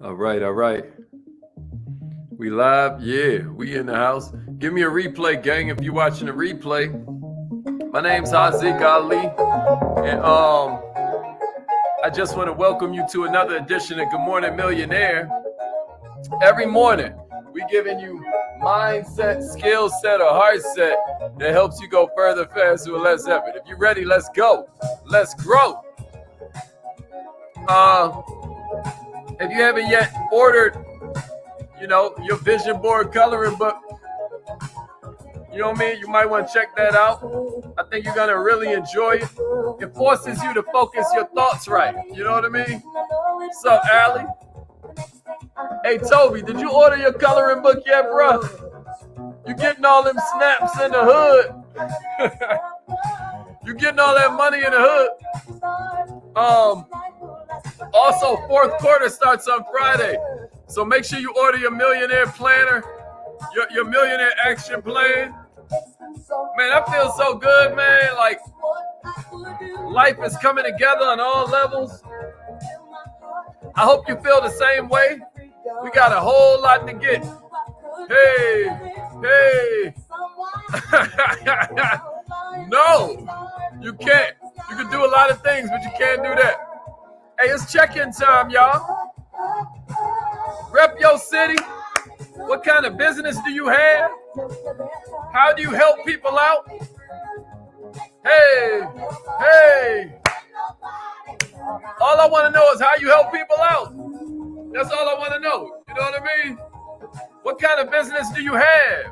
All right, all right. We live? Yeah, we in the house. Give me a replay, gang, if you're watching the replay. My name's Hazik Ali, and I just want to welcome you to another edition of Good Morning Millionaire. Every morning, we giving you mindset, skill set, or heart set that helps you go further, faster, with less effort. If you're ready, let's go. Let's grow. If you haven't yet ordered, your vision board coloring book, you know what I mean? You might want to check that out. I think you're going to really enjoy it. It forces you to focus your thoughts right. You know what I mean? What's up, Allie? Hey, Toby, did you order your coloring book yet, bro? You getting all them snaps in the hood. You getting all that money in the hood. Also, fourth quarter starts on Friday. So make sure you order your millionaire planner, your millionaire action plan. Man, I feel so good, man. Like, life is coming together on all levels. I hope you feel the same way. We got a whole lot to get. Hey. No, you can't. You can do a lot of things, but you can't do that. Hey, it's check-in time, y'all. Rep your city. What kind of business do you have? How do you help people out? Hey. All I want to know is how you help people out. That's all I want to know. You know what I mean? What kind of business do you have?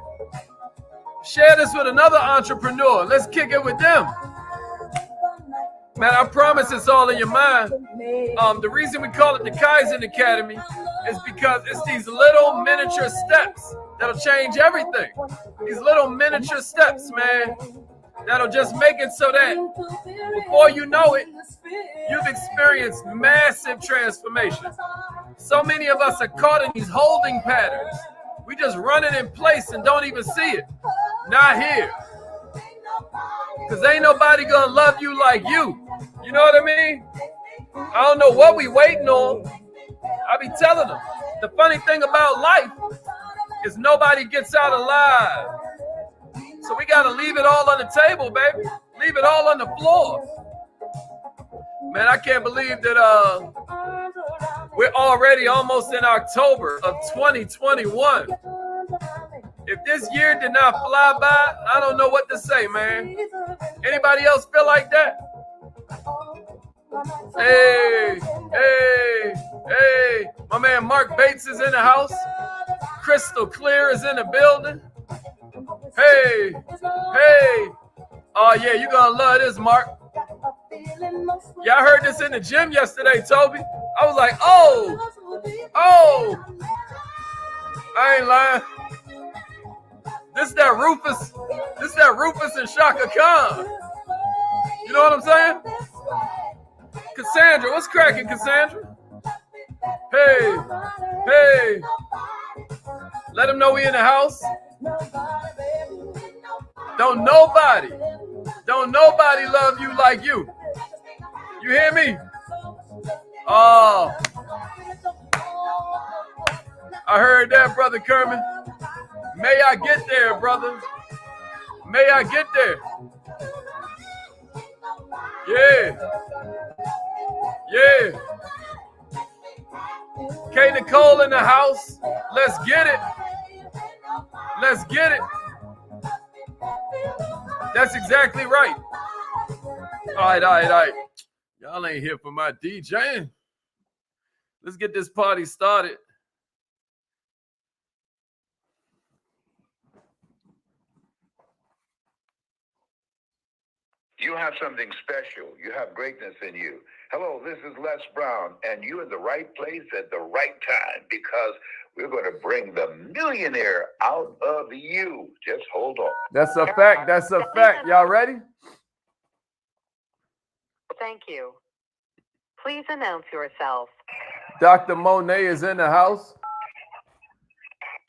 Share this with another entrepreneur. Let's kick it with them. Man, I promise it's all in your mind. The reason we call it the Kaizen Academy is because it's these little miniature steps that'll change everything. These little miniature steps, man, that'll just make it so that before you know it, you've experienced massive transformation. So many of us are caught in these holding patterns. We just run it in place and don't even see it. Not here. Because ain't nobody going to love you like you. You know what I mean? I don't know what we waiting on. I be telling them. The funny thing about life is nobody gets out alive. So we got to leave it all on the table, baby. Leave it all on the floor. Man, I can't believe that we're already almost in October of 2021. If this year did not fly by, I don't know what to say, man. Anybody else feel like that? Hey. My man Mark Bates is in the house. Crystal Clear is in the building. Hey. Oh, yeah, you're going to love this, Mark. Yeah, I heard this in the gym yesterday, Toby. I was like, oh. I ain't lying. This that Rufus and Shaka Khan. You know what I'm saying? Cassandra, what's cracking, Cassandra? Hey. Let them know we in the house. Don't nobody love you like you. You hear me? Oh. I heard that, Brother Kerman. May I get there, brother. May I get there. Yeah. K. Nicole in the house. Let's get it. That's exactly right. All right. Y'all ain't here for my DJing. Let's get this party started. You have something special. You have greatness in you. Hello, this is Les Brown, and you're in the right place at the right time because we're going to bring the millionaire out of you. Just hold on. That's a fact. Y'all ready? Thank you. Please announce yourself. Dr. Monet is in the house.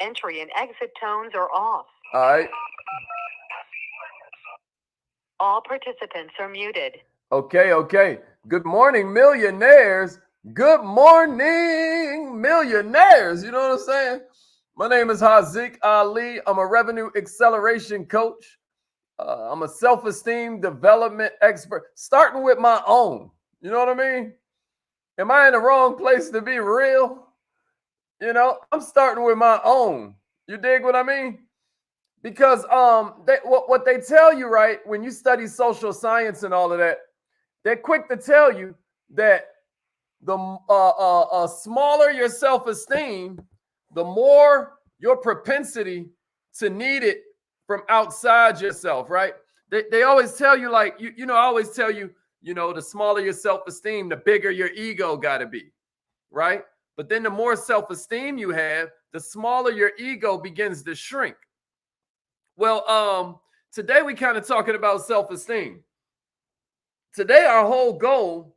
Entry and exit tones are off. All right. All participants are muted. Okay. Good morning, millionaires. Good morning, millionaires. You know what I'm saying? My name is Haziq Ali. I'm a revenue acceleration coach. I'm a self-esteem development expert, starting with my own. You know what I mean? Am I in the wrong place to be real? I'm starting with my own. You dig what I mean? Because what they tell you, right, when you study social science and all of that, they're quick to tell you that the smaller your self-esteem, the more your propensity to need it from outside yourself, right? They always tell you, like, I always tell you, the smaller your self-esteem, the bigger your ego got to be, right? But then the more self-esteem you have, the smaller your ego begins to shrink. Well, today we kind of talking about self-esteem. Today our whole goal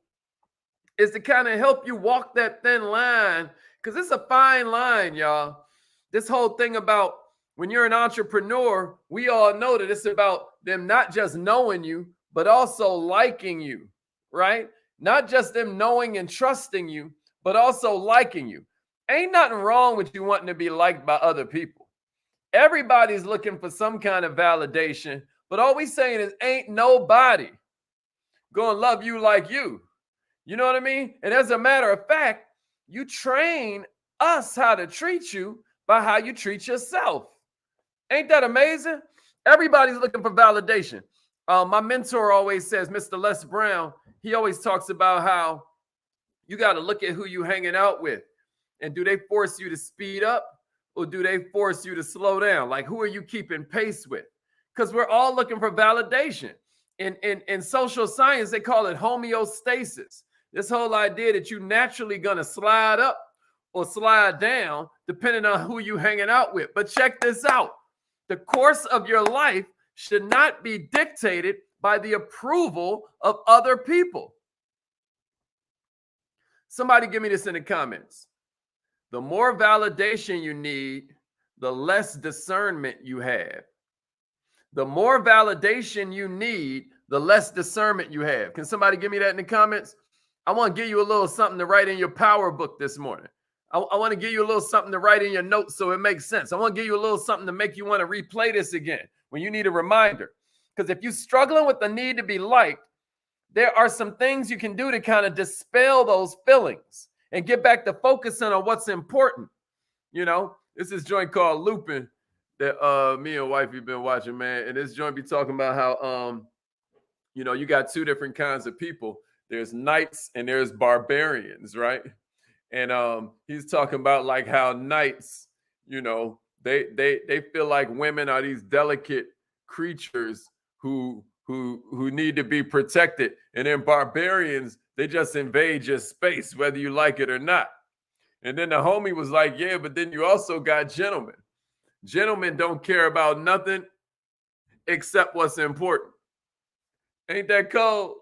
is to kind of help you walk that thin line, because it's a fine line, y'all. This whole thing about when you're an entrepreneur, we all know that it's about them not just knowing you, but also liking you, right? Not just them knowing and trusting you, but also liking you. Ain't nothing wrong with you wanting to be liked by other people. Everybody's looking for some kind of validation, but all we saying is ain't nobody gonna love you like you. You know what I mean? And as a matter of fact, you train us how to treat you by how you treat yourself. Ain't that amazing? Everybody's looking for validation. My mentor always says, Mr. Les Brown, he always talks about how you got to look at who you hanging out with. And do they force you to speed up, or do they force you to slow down? Like, who are you keeping pace with? Because we're all looking for validation. In social science, they call it homeostasis. This whole idea that you naturally gonna slide up or slide down depending on who you hanging out with. But check this out. The course of your life should not be dictated by the approval of other people. Somebody give me this in the comments. The more validation you need, the less discernment you have. The more validation you need, the less discernment you have. Can somebody give me that in the comments? I want to give you a little something to write in your power book this morning. I want to give you a little something to write in your notes so it makes sense. I want to give you a little something to make you want to replay this again when you need a reminder. Because if you're struggling with the need to be liked, there are some things you can do to kind of dispel those feelings and get back to focusing on what's important. This is joint called Looping that me and wifey been watching, man. And this joint be talking about how you got two different kinds of people. There's knights and there's barbarians, right? And he's talking about like how knights, they feel like women are these delicate creatures who need to be protected. And then barbarians, they just invade your space, whether you like it or not. And then the homie was like, yeah, but then you also got gentlemen. Gentlemen don't care about nothing except what's important. Ain't that cold?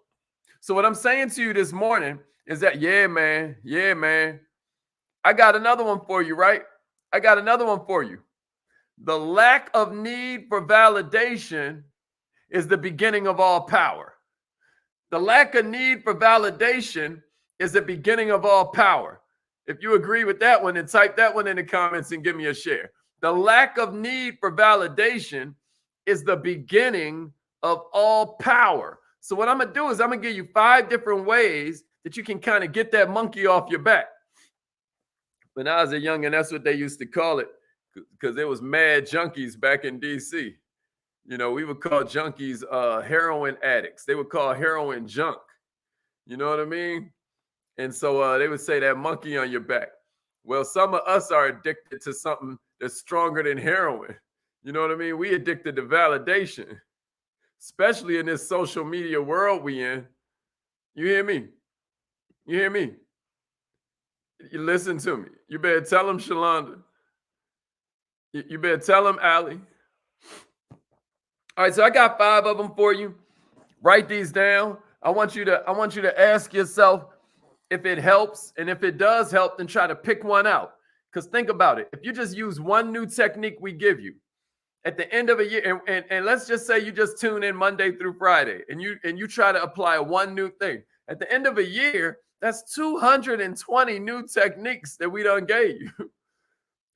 So what I'm saying to you this morning is that, yeah, man, I got another one for you, right? I got another one for you. The lack of need for validation is the beginning of all power. The lack of need for validation is the beginning of all power. If you agree with that one, then type that one in the comments and give me a share. The lack of need for validation is the beginning of all power. So what I'm going to do is I'm going to give you 5 different ways that you can kind of get that monkey off your back. When I was a youngin', that's what they used to call it, because there was mad junkies back in D.C. We would call junkies heroin addicts. They would call heroin junk. You know what I mean? And so they would say that monkey on your back. Well, some of us are addicted to something that's stronger than heroin. You know what I mean? We addicted to validation, especially in this social media world we in. You hear me? You hear me? You listen to me. You better tell them, Shalonda. You better tell them, Allie. All right, so I got 5 of them for you. Write these down. I want you to ask yourself if it helps, and if it does help, then try to pick one out. Because think about it. If you just use one new technique we give you, At the end of a year, and let's just say you just tune in Monday through Friday, and you try to apply one new thing. At the end of a year, that's 220 new techniques that we done gave you.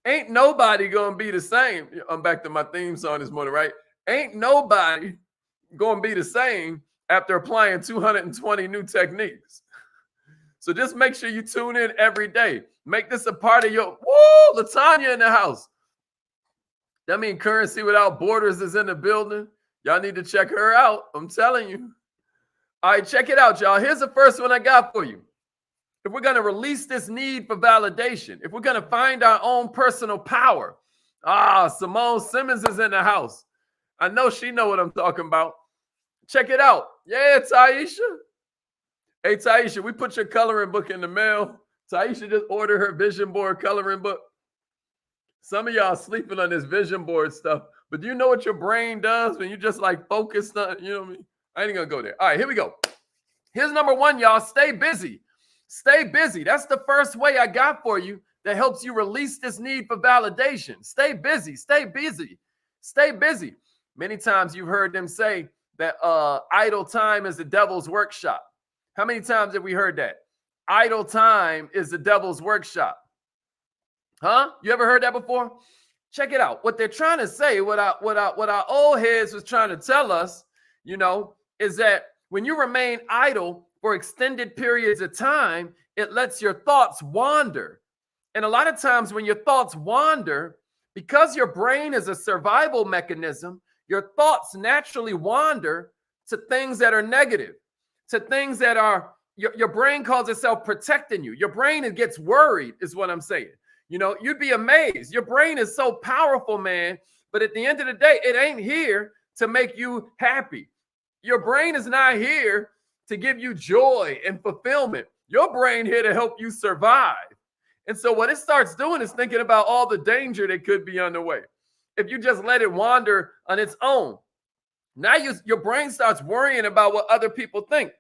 Ain't nobody gonna be the same. I'm back to my theme song this morning, right? Ain't nobody gonna be the same after applying 220 new techniques. So just make sure you tune in every day. Make this a part of your, woo, Latanya in the house. That means Currency Without Borders is in the building. Y'all need to check her out. I'm telling you. All right, check it out, y'all. Here's the first one I got for you. If we're going to release this need for validation, if we're going to find our own personal power. Simone Simmons is in the house. I know she know what I'm talking about. Check it out. Yeah, Taisha. Hey, Taisha, we put your coloring book in the mail. Taisha just ordered her vision board coloring book. Some of y'all sleeping on this vision board stuff, but do you know what your brain does when you just like focused on, you know what I mean? I ain't gonna go there. All right, here we go. Here's number one, y'all. Stay busy. Stay busy. That's the first way I got for you that helps you release this need for validation. Stay busy. Stay busy. Stay busy. Many times you've heard them say that idle time is the devil's workshop. How many times have we heard that? Idle time is the devil's workshop. Huh? You ever heard that before? Check it out. What they're trying to say, what our old heads was trying to tell us, you know, is that when you remain idle for extended periods of time, it lets your thoughts wander. And a lot of times when your thoughts wander, because your brain is a survival mechanism, your thoughts naturally wander to things that are negative, to things that are, your brain calls itself protecting you. Your brain gets worried is what I'm saying. You know, you'd be amazed. Your brain is so powerful, man. But at the end of the day, it ain't here to make you happy. Your brain is not here to give you joy and fulfillment. Your brain here to help you survive. And so what it starts doing is thinking about all the danger that could be on the way. If you just let it wander on its own, now your brain starts worrying about what other people think,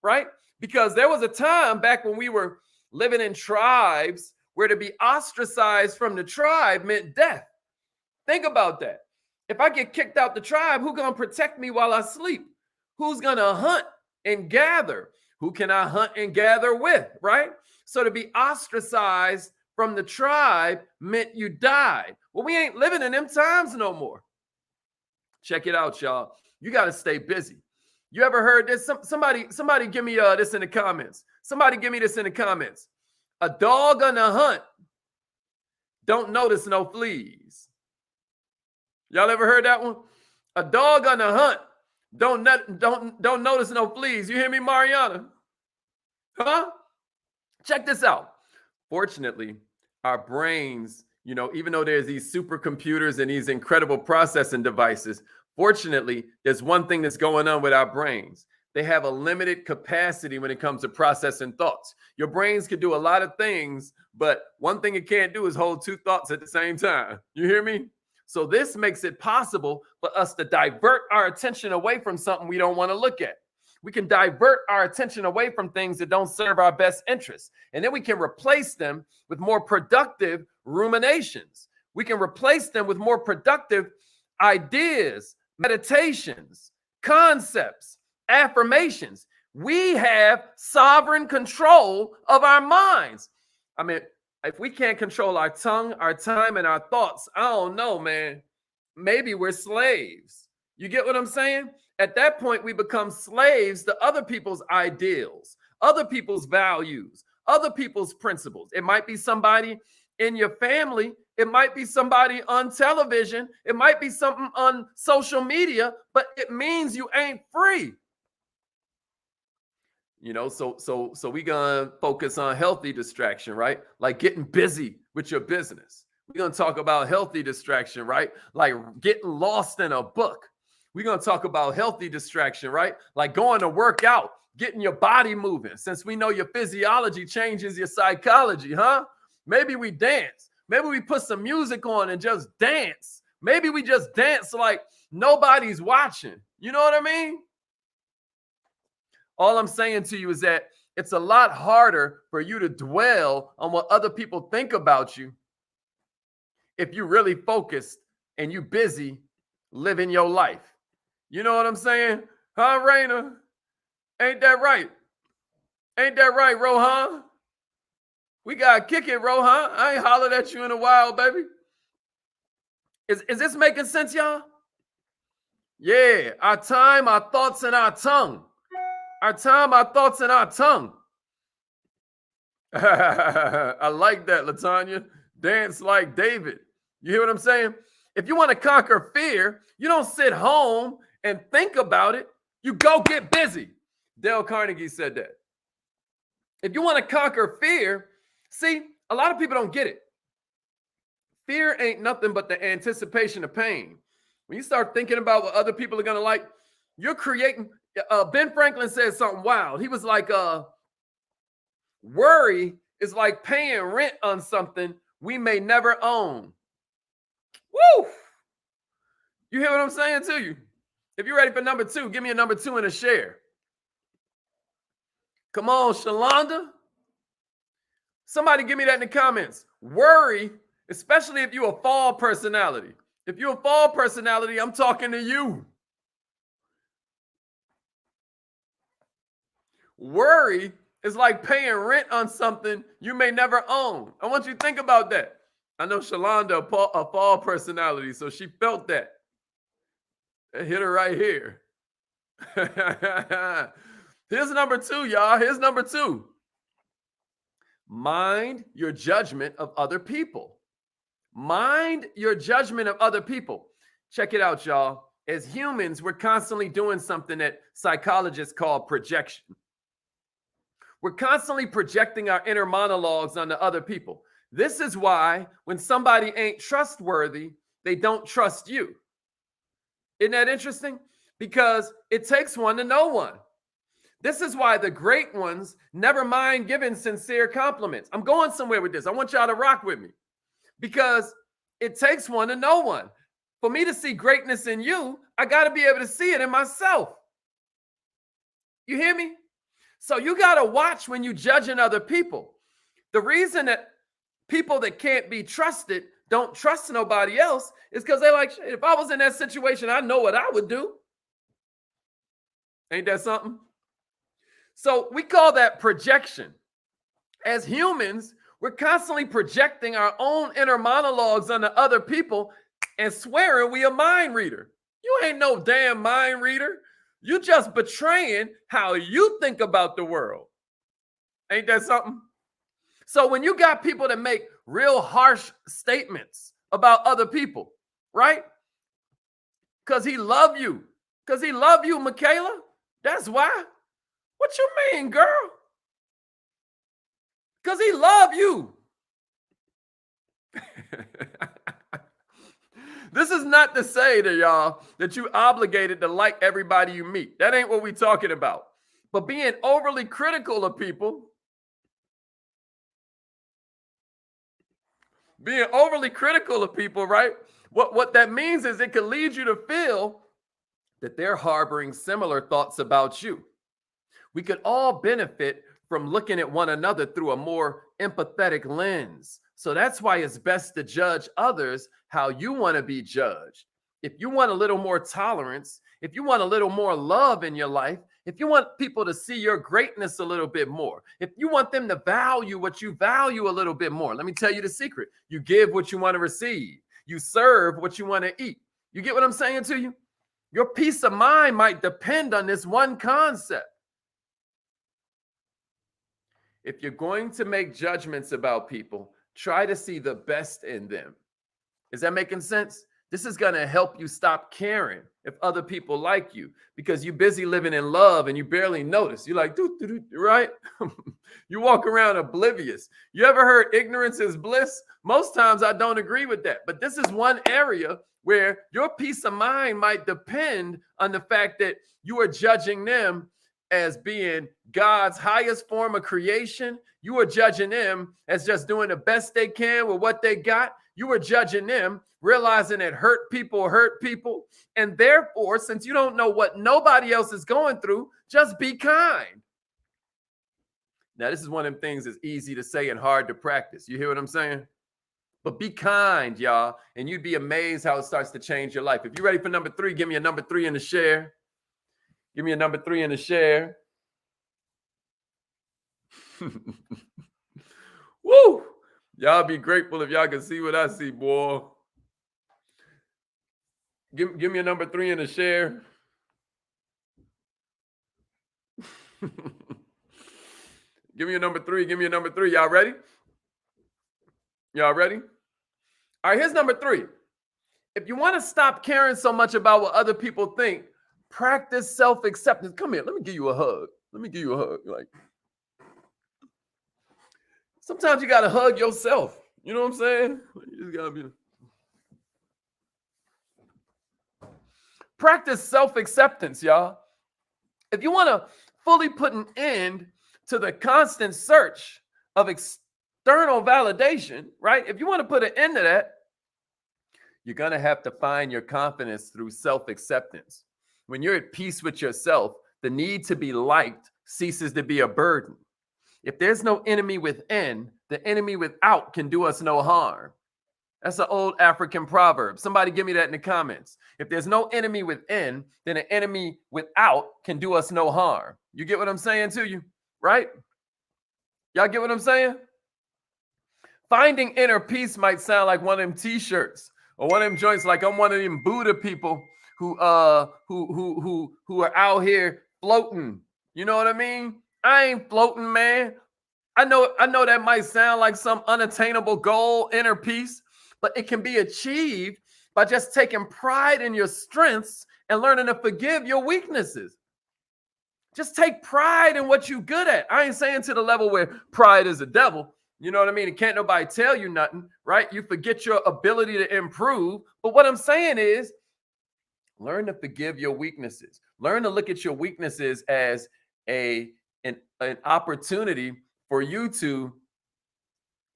right? Because there was a time back when we were living in tribes where to be ostracized from the tribe meant death. Think about that. If I get kicked out the tribe, who's going to protect me while I sleep? Who's going to hunt and gather? Who can I hunt and gather with, right? So to be ostracized from the tribe meant you died. Well, we ain't living in them times no more. Check it out, y'all. You got to stay busy. You ever heard this? Somebody give me this in the comments. Somebody give me this in the comments. A dog on a hunt don't notice no fleas. Y'all ever heard that one? A dog on a hunt don't notice no fleas. You hear me, Mariana? Huh? Check this out. Fortunately, our brains, you know, even though there's these supercomputers and these incredible processing devices, fortunately, there's one thing that's going on with our brains. They have a limited capacity when it comes to processing thoughts. Your brains can do a lot of things, but one thing it can't do is hold two thoughts at the same time. You hear me? So this makes it possible for us to divert our attention away from something we don't want to look at. We can divert our attention away from things that don't serve our best interests. And then we can replace them with more productive ruminations. We can replace them with more productive ideas, meditations, concepts, affirmations. We have sovereign control of our minds. I mean, if we can't control our tongue, our time, and our thoughts, I don't know, man. Maybe we're slaves. You get what I'm saying? At that point, we become slaves to other people's ideals, other people's values, other people's principles. It might be somebody in your family. It might be somebody on television. It might be something on social media, but it means you ain't free. You know, so we gonna focus on healthy distraction, right? Like getting busy with your business. We're gonna talk about healthy distraction, right? Like getting lost in a book. We're gonna talk about healthy distraction, right? Like going to work out, getting your body moving. Since we know your physiology changes your psychology, huh? Maybe we dance. Maybe we put some music on and just dance. Maybe we just dance like nobody's watching. You know what I mean? All I'm saying to you is that it's a lot harder for you to dwell on what other people think about you if you're really focused and you busy living your life. You know what I'm saying? Huh, Raina? Ain't that right? Ain't that right, Rohan? We gotta kick it, Rohan. I ain't hollered at you in a while, baby. Is this making sense, y'all? Yeah, our time, our thoughts, and our tongue. Our time, our thoughts, and our tongue. I like that, Latanya. Dance like David. You hear what I'm saying? If you want to conquer fear, you don't sit home and think about it. You go get busy. Dale Carnegie said that. If you want to conquer fear, see, a lot of people don't get it. Fear ain't nothing but the anticipation of pain. When you start thinking about what other people are going to like, you're creating. Ben Franklin said something wild. He was like, worry is like paying rent on something we may never own. Woo! You hear what I'm saying to you? If you're ready for number 2, give me a number 2 and a share. Come on, Shalonda. Somebody give me that in the comments. Worry, especially if you're a fall personality. If you're a fall personality, I'm talking to you. Worry is like paying rent on something you may never own. I want you to think about that. I know Shalonda, a fall personality, so she felt that. It hit her right here. Here's number 2, y'all. Here's number 2. Mind your judgment of other people. Mind your judgment of other people. Check it out, y'all. As humans, we're constantly doing something that psychologists call projection. We're constantly projecting our inner monologues onto other people. This is why when somebody ain't trustworthy, they don't trust you. Isn't that interesting? Because it takes one to know one. This is why the great ones never mind giving sincere compliments. I'm going somewhere with this. I want y'all to rock with me. Because it takes one to know one. For me to see greatness in you, I got to be able to see it in myself. You hear me? So you got to watch when you're judging other people. The reason that people that can't be trusted don't trust nobody else is because they're like, if I was in that situation, I know what I would do. Ain't that something? So we call that projection. As humans, we're constantly projecting our own inner monologues onto other people and swearing we a mind reader. You ain't no damn mind reader. You just betraying how you think about the world. Ain't that something? So when you got people that make real harsh statements about other people, right? Because he love you. Because he love you, Michaela. That's why. What you mean, girl? Because he love you. This is not to say to y'all that you obligated to like everybody you meet. That ain't what we talking about. But being overly critical of people, right? What that means is it can lead you to feel that they're harboring similar thoughts about you. We could all benefit from looking at one another through a more empathetic lens. So that's why it's best to judge others how you want to be judged. If you want a little more tolerance, if you want a little more love in your life, if you want people to see your greatness a little bit more, if you want them to value what you value a little bit more, let me tell you the secret. You give what you want to receive. You serve what you want to eat. You get what I'm saying to you? Your peace of mind might depend on this one concept. If you're going to make judgments about people, try to see the best in them. Is that making sense? This is going to help you stop caring if other people like you because you're busy living in love and you barely notice. You're like, right? You walk around oblivious. You ever heard ignorance is bliss? Most times I don't agree with that. But this is one area where your peace of mind might depend on the fact that you are judging them as being God's highest form of creation. You are judging them as just doing the best they can with what they got. You are judging them, realizing that hurt people. And therefore, since you don't know what nobody else is going through, just be kind. Now, this is one of them things that's easy to say and hard to practice. You hear what I'm saying? But be kind, y'all, and you'd be amazed how it starts to change your life. If you're ready for number 3, give me a number 3 in the share. Give me a number 3 in the share. Woo! Y'all be grateful if y'all can see what I see, boy. Give me a number 3 in the share. Give me a number 3. Give me a number 3. Y'all ready? Y'all ready? All right, here's number 3. If you want to stop caring so much about what other people think, practice self-acceptance. Come here, let me give you a hug. Let me give you a hug. Like, sometimes you got to hug yourself. You know what I'm saying? You just got to be. Practice self-acceptance, y'all. If you want to fully put an end to the constant search of external validation, right? If you want to put an end to that, you're going to have to find your confidence through self-acceptance. When you're at peace with yourself, the need to be liked ceases to be a burden. If there's no enemy within, the enemy without can do us no harm. That's an old African proverb. Somebody give me that in the comments. If there's no enemy within, then an enemy without can do us no harm. You get what I'm saying to you, right? Y'all get what I'm saying? Finding inner peace might sound like one of them t-shirts or one of them joints, like I'm one of them Buddha people who are out here floating. You know what I mean? I ain't floating, man. I know that might sound like some unattainable goal, inner peace, but it can be achieved by just taking pride in your strengths and learning to forgive your weaknesses. Just take pride in what you're good at. I ain't saying to the level where pride is a devil. You know what I mean? And can't nobody tell you nothing, right? You forget your ability to improve. But what I'm saying is, learn to forgive your weaknesses. Learn to look at your weaknesses as an opportunity for you to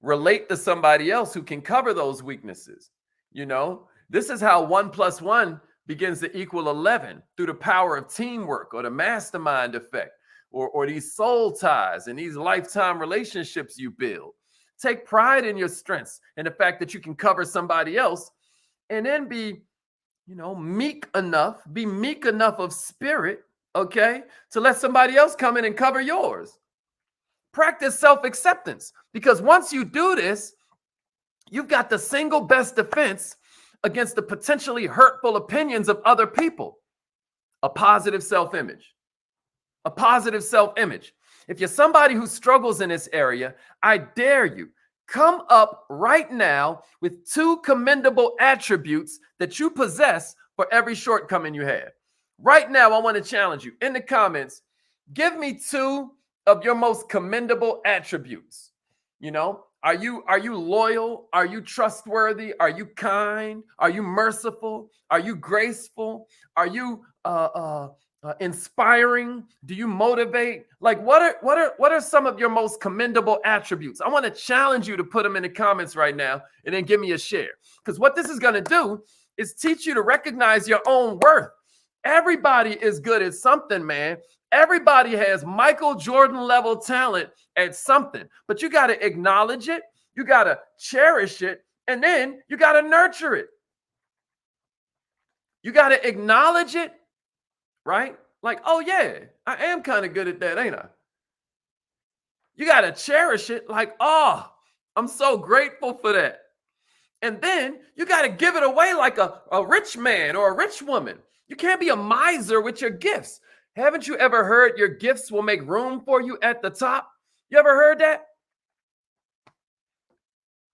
relate to somebody else who can cover those weaknesses. You know, this is how 1 + 1 begins to equal 11 through the power of teamwork or the mastermind effect or these soul ties and these lifetime relationships you build. Take pride in your strengths and the fact that you can cover somebody else, and then be meek enough of spirit, okay, to let somebody else come in and cover yours. Practice self-acceptance, because once you do this, you've got the single best defense against the potentially hurtful opinions of other people: a positive self-image. A positive self-image. If you're somebody who struggles in this area, I dare you, come up right now with 2 commendable attributes that you possess for every shortcoming you have. Right now, I want to challenge you in the comments. Give me 2 of your most commendable attributes. Are you loyal? Are you trustworthy? Are you kind? Are you merciful? Are you graceful? Are you inspiring? Do you motivate? Like, what are some of your most commendable attributes? I want to challenge you to put them in the comments right now and then give me a share. Because what this is going to do is teach you to recognize your own worth. Everybody is good at something, man. Everybody has Michael Jordan level talent at something, but you got to acknowledge it. You got to cherish it. And then you got to nurture it. You got to acknowledge it. Right? Like, oh yeah, I am kind of good at that, ain't I? You got to cherish it. Like, oh, I'm so grateful for that. And then you got to give it away like a rich man or a rich woman. You can't be a miser with your gifts. Haven't you ever heard your gifts will make room for you at the top? You ever heard that?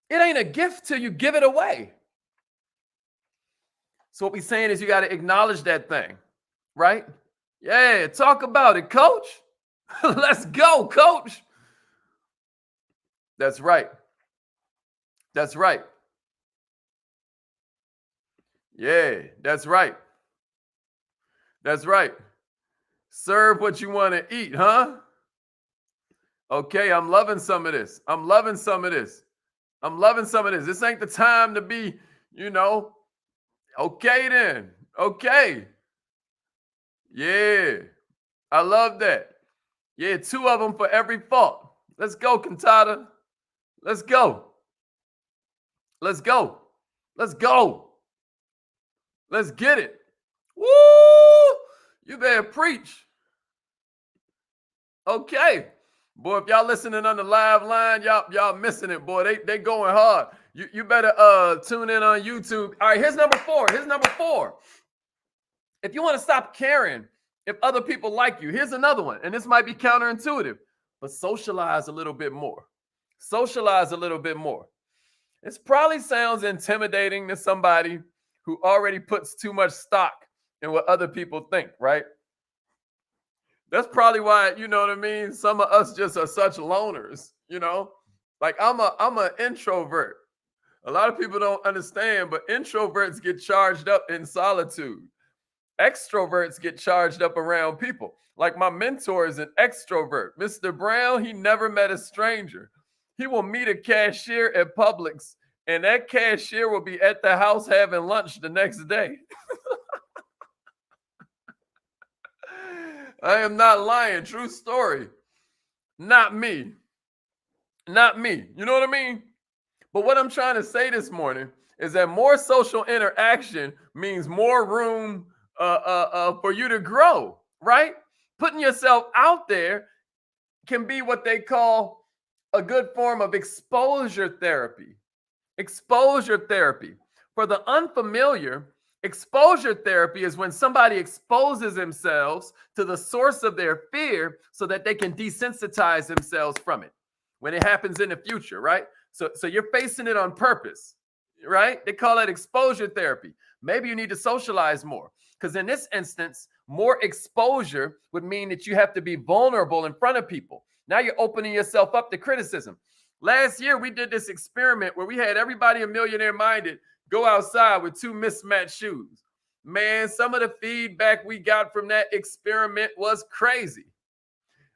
It ain't a gift till you give it away. So what we're saying is you got to acknowledge that thing. Right? Yeah, talk about it, coach. Let's go, coach. That's right. That's right. Yeah, that's right. That's right. Serve what you want to eat, huh? Okay, I'm loving some of this. I'm loving some of this. I'm loving some of this. This ain't the time to be, okay then. Okay. Yeah, I love that. Yeah, 2 of them for every fault. Let's go, Cantata. Let's go. Let's go. Let's go. Let's get it. Woo! You better preach. Okay. Boy, if y'all listening on the live line, y'all missing it, boy. They going hard. You better tune in on YouTube. All right, here's number 4. Here's number 4. If you want to stop caring if other people like you, here's another one. And this might be counterintuitive, but socialize a little bit more. Socialize a little bit more. This probably sounds intimidating to somebody who already puts too much stock in what other people think, right? That's probably why, you know what I mean? Some of us just are such loners, you know? Like I'm an introvert. A lot of people don't understand, but introverts get charged up in solitude. Extroverts get charged up around people. Like my mentor is an extrovert. Mr. Brown, he never met a stranger. He will meet a cashier at Publix, and that cashier will be at the house having lunch the next day. I am not lying. True story. Not me. Not me. You know what I mean? But what I'm trying to say this morning is that more social interaction means more room for you to grow, right? Putting yourself out there can be what they call a good form of exposure therapy. Exposure therapy. For the unfamiliar, exposure therapy is when somebody exposes themselves to the source of their fear so that they can desensitize themselves from it when it happens in the future, right? So you're facing it on purpose, right? They call that exposure therapy. Maybe you need to socialize more, because in this instance, more exposure would mean that you have to be vulnerable in front of people. Now you're opening yourself up to criticism. Last year, we did this experiment where we had everybody in Millionaire Minded go outside with 2 mismatched shoes. Man, some of the feedback we got from that experiment was crazy.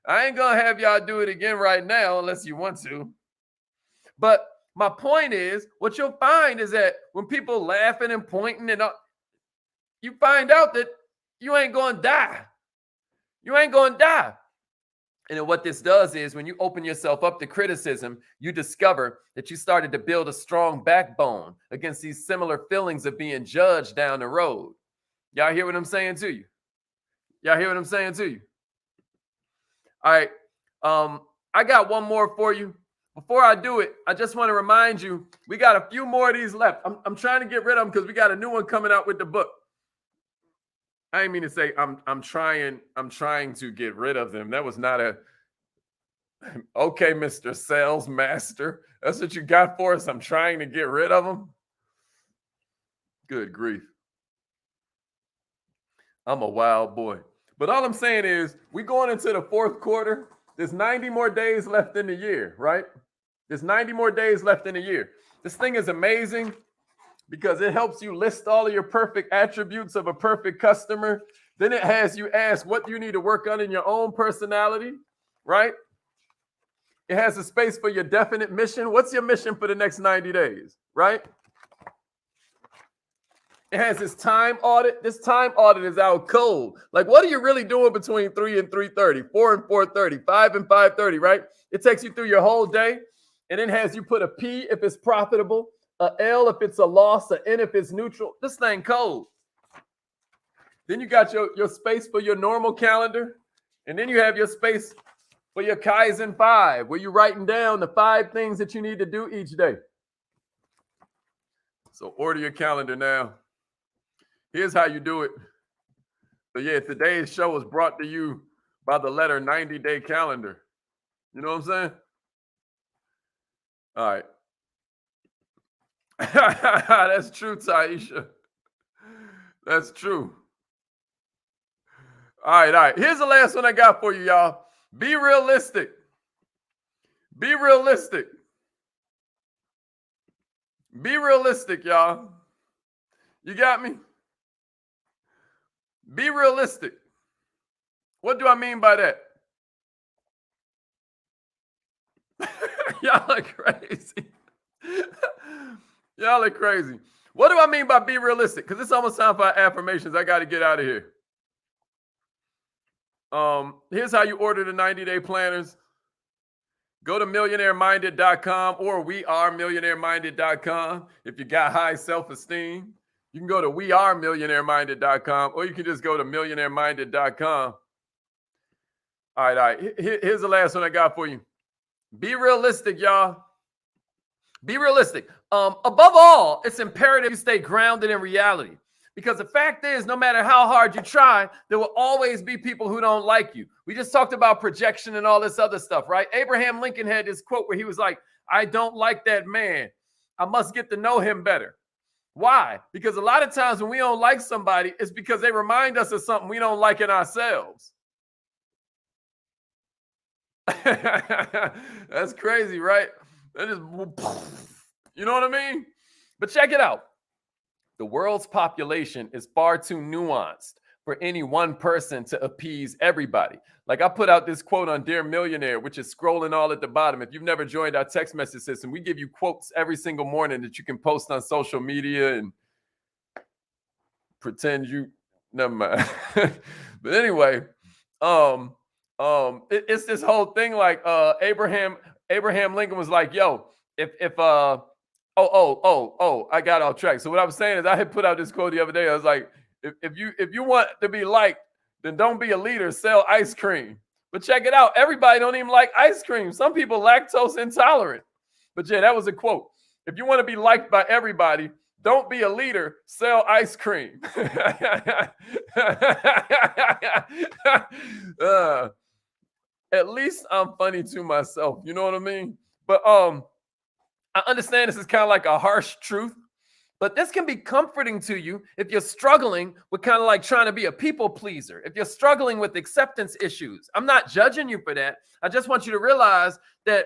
I ain't gonna have y'all do it again right now unless you want to. But my point is, what you'll find is that when people laughing and pointing and you find out that you ain't gonna die. You ain't gonna die. And then what this does is when you open yourself up to criticism, you discover that you started to build a strong backbone against these similar feelings of being judged down the road. Y'all hear what I'm saying to you? Y'all hear what I'm saying to you? All right. I got one more for you. Before I do it, I just want to remind you, we got a few more of these left. I'm trying to get rid of them because we got a new one coming out with the book. I didn't mean to say I'm trying to get rid of them. That was not a okay, Mr. Sales Master. That's what you got for us. I'm trying to get rid of them. Good grief. I'm a wild boy. But all I'm saying is we going into the 4th quarter. There's 90 more days left in the year, right? There's 90 more days left in the year. This thing is amazing because it helps you list all of your perfect attributes of a perfect customer. Then it has you ask what you need to work on in your own personality, right? It has a space for your definite mission. What's your mission for the next 90 days, right? It has this time audit. This time audit is out cold. Like, what are you really doing between 3 and 3:30, 4 and 4:30, 5 and 5:30, right? It takes you through your whole day. And then has you put a P if it's profitable, a L if it's a loss, a N if it's neutral. This thing cold. Then you got your space for your normal calendar. And then you have your space for your Kaizen 5, where you're writing down the 5 things that you need to do each day. So order your calendar now. Here's how you do it. So yeah, today's show was brought to you by the letter 90-day calendar. You know what I'm saying? All right. That's true, Taisha. That's true. All right. Here's the last one I got for you, y'all. Be realistic. Be realistic. Be realistic, y'all. You got me? Be realistic. What do I mean by that? Y'all are crazy. Y'all are crazy. What do I mean by be realistic? Because it's almost time for affirmations. I got to get out of here. Here's how you order the 90-day planners. Go to millionaireminded.com or wearemillionaireminded.com. If you got high self-esteem, you can go to wearemillionaireminded.com or you can just go to millionaireminded.com. All right. Here's the last one I got for you. Be realistic, y'all. Be realistic. Above all, it's imperative you stay grounded in reality. Because the fact is, no matter how hard you try, there will always be people who don't like you. We just talked about projection and all this other stuff, right? Abraham Lincoln had this quote where he was like, I don't like that man. I must get to know him better. Why? Because a lot of times when we don't like somebody, it's because they remind us of something we don't like in ourselves. That's crazy, right? That is, you know what I mean? But check it out. The world's population is far too nuanced for any one person to appease everybody. Like I put out this quote on Dear Millionaire, which is scrolling all at the bottom. If you've never joined our text message system, we give you quotes every single morning that you can post on social media and pretend you, never mind. But anyway, it's this whole thing like Abraham Lincoln was like, yo, I got off track. So what I was saying is I had put out this quote the other day. I was like, if you want to be liked, then don't be a leader, sell ice cream. But check it out. Everybody don't even like ice cream. Some people lactose intolerant. But yeah, that was a quote. If you want to be liked by everybody, don't be a leader, sell ice cream. At least I'm funny to myself. You know what I mean? But I understand this is kind of like a harsh truth, but this can be comforting to you if you're struggling with kind of like trying to be a people pleaser, if you're struggling with acceptance issues. I'm not judging you for that. I just want you to realize that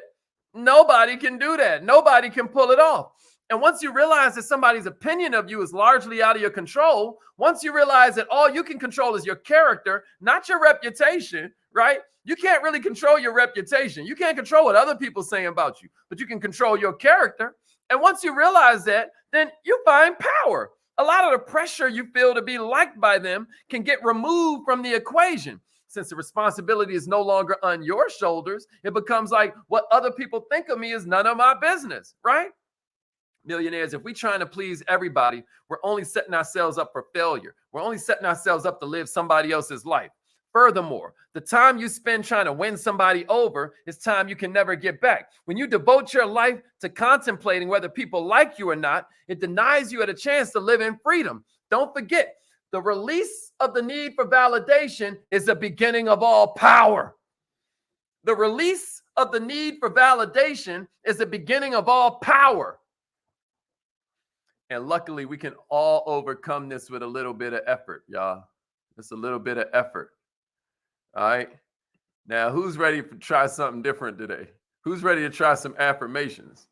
nobody can do that. Nobody can pull it off. And once you realize that somebody's opinion of you is largely out of your control, once you realize that all you can control is your character, not your reputation, right? You can't really control your reputation. You can't control what other people say about you, but you can control your character. And once you realize that, then you find power. A lot of the pressure you feel to be liked by them can get removed from the equation. Since the responsibility is no longer on your shoulders, it becomes like what other people think of me is none of my business, right? Millionaires, if we're trying to please everybody, we're only setting ourselves up for failure. We're only setting ourselves up to live somebody else's life. Furthermore, the time you spend trying to win somebody over is time you can never get back. When you devote your life to contemplating whether people like you or not, it denies you a chance to live in freedom. Don't forget, the release of the need for validation is the beginning of all power. The release of the need for validation is the beginning of all power. And luckily, we can all overcome this with a little bit of effort, y'all. Just a little bit of effort. All right. Now, who's ready to try something different today? Who's ready to try some affirmations?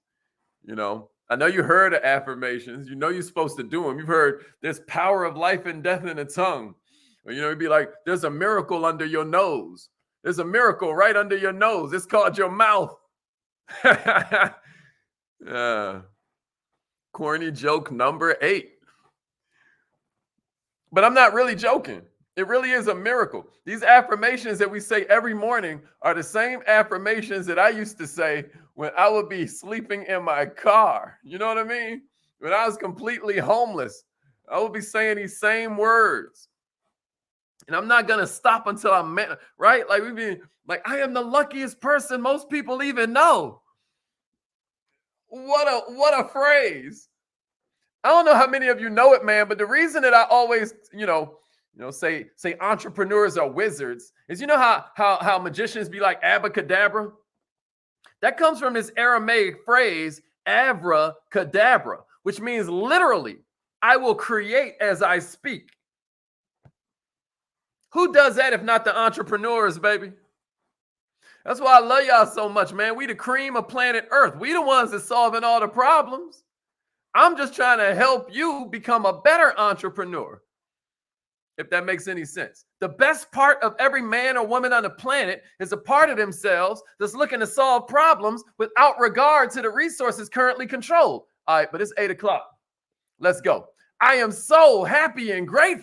You know, I know you heard of affirmations. You know you're supposed to do them. You've heard there's power of life and death in the tongue. Or, you know, you'd be like, there's a miracle under your nose. There's a miracle right under your nose. It's called your mouth. Corny joke number 8. But I'm not really joking. It really is a miracle. These affirmations that we say every morning are the same affirmations that I used to say when I would be sleeping in my car. You know what I mean? When I was completely homeless, I would be saying these same words. And I'm not going to stop until I'm met, right? Like we'd be like, I am the luckiest person most people even know. What a phrase. I don't know how many of you know it, man, but the reason that I always, say entrepreneurs are wizards is, you know how magicians be like abracadabra? That comes from this Aramaic phrase, abracadabra, which means literally, I will create as I speak. Who does that if not the entrepreneurs, baby? That's why I love y'all so much, man. We the cream of planet Earth. We the ones that's solving all the problems. I'm just trying to help you become a better entrepreneur, if that makes any sense. The best part of every man or woman on the planet is a part of themselves that's looking to solve problems without regard to the resources currently controlled. All right, but it's 8 o'clock. Let's go. I am so happy and grateful